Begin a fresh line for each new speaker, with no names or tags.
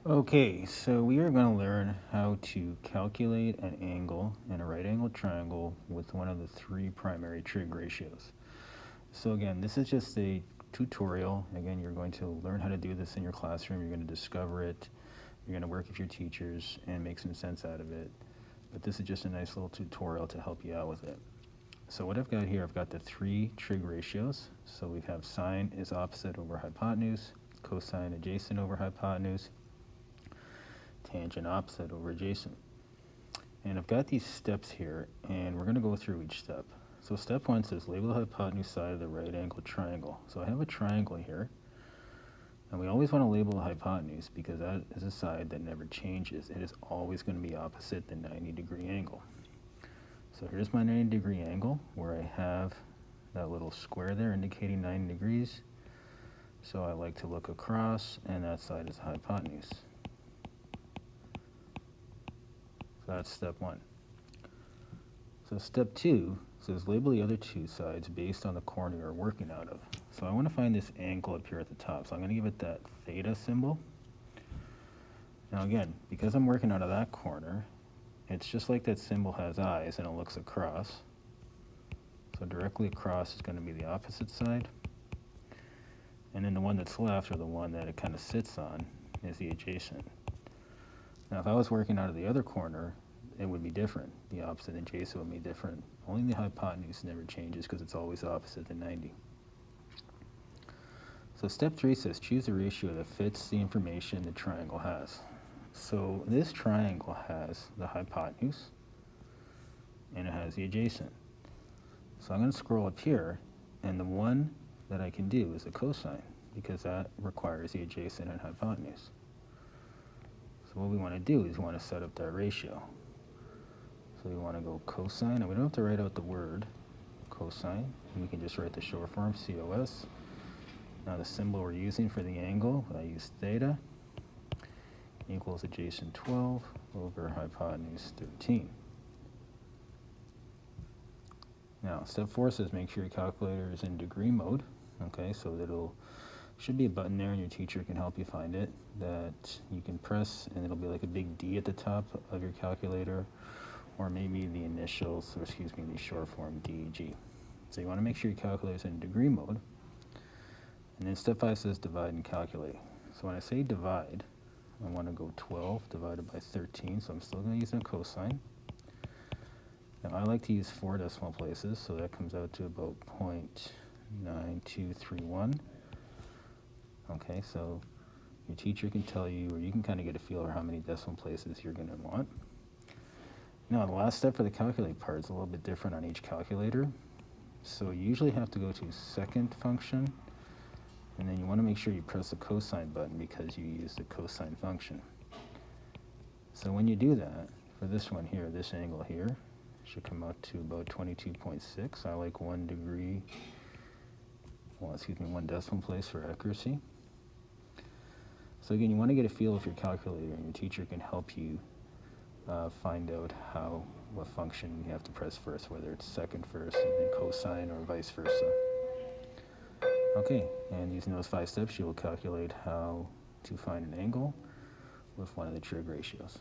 Okay, so we are going to learn how to calculate an angle in a right angled triangle with one of the three primary trig ratios. So again, this is just a tutorial. Again, you're going to learn how to do this in your classroom. You're going to discover it. You're going to work with your teachers and make some sense out of it. But this is just a nice little tutorial to help you out with it. So what I've got here, I've got the three trig ratios. So we have sine is opposite over hypotenuse, cosine adjacent over hypotenuse, tangent opposite over adjacent. And I've got these steps here, and we're going to go through each step. So step one says label the hypotenuse side of the right angled triangle. So I have a triangle here, and we always want to label the hypotenuse because that is a side that never changes. It is always going to be opposite the 90-degree angle. So here's my 90-degree angle where I have that little square there indicating 90 degrees. So I like to look across, and that side is the hypotenuse. So that's step one. So step two says label the other two sides based on the corner you're working out of. So I want to find this angle up here at the top. So I'm going to give it that theta symbol. Now again, because I'm working out of that corner, it's just like that symbol has eyes and it looks across. So directly across is going to be the opposite side. And then the one that's left, or the one that it kind of sits on, is the adjacent. Now if I was working out of the other corner, it would be different. The opposite adjacent would be different. Only the hypotenuse never changes because it's always opposite the 90. So step three says choose a ratio that fits the information the triangle has. So this triangle has the hypotenuse and it has the adjacent. So I'm going to scroll up here, and the one that I can do is a cosine because that requires the adjacent and hypotenuse. So what we want to do is we want to set up that ratio. So we want to go cosine, and we don't have to write out the word cosine. We can just write the short form, COS. Now the symbol we're using for the angle, I use theta, equals adjacent 12 over hypotenuse 13. Now step four says make sure your calculator is in degree mode. Okay, so that'll should be a button there, and your teacher can help you find it, that you can press, and it'll be like a big D at the top of your calculator, or maybe the initials, or excuse me, the short form DEG. So you want to make sure your calculator is in degree mode. And then step five says divide and calculate. So when I say divide, I want to go 12 divided by 13, so I'm still going to use a cosine. Now I like to use 4 decimal places, so that comes out to about 0.9231. Okay, so your teacher can tell you, or you can kind of get a feel for how many decimal places you're going to want. Now the last step for the calculate part is a little bit different on each calculator. So you usually have to go to second function, and then you want to make sure you press the cosine button because you use the cosine function. So when you do that, for this one here, this angle here, should come out to about 22.6. I like 1 degree, well, excuse me, 1 decimal place for accuracy. So again, you want to get a feel of your calculator, and your teacher can help you find out what function you have to press first, whether it's second first and then cosine or vice versa. Okay, and using those 5 steps, you will calculate how to find an angle with one of the trig ratios.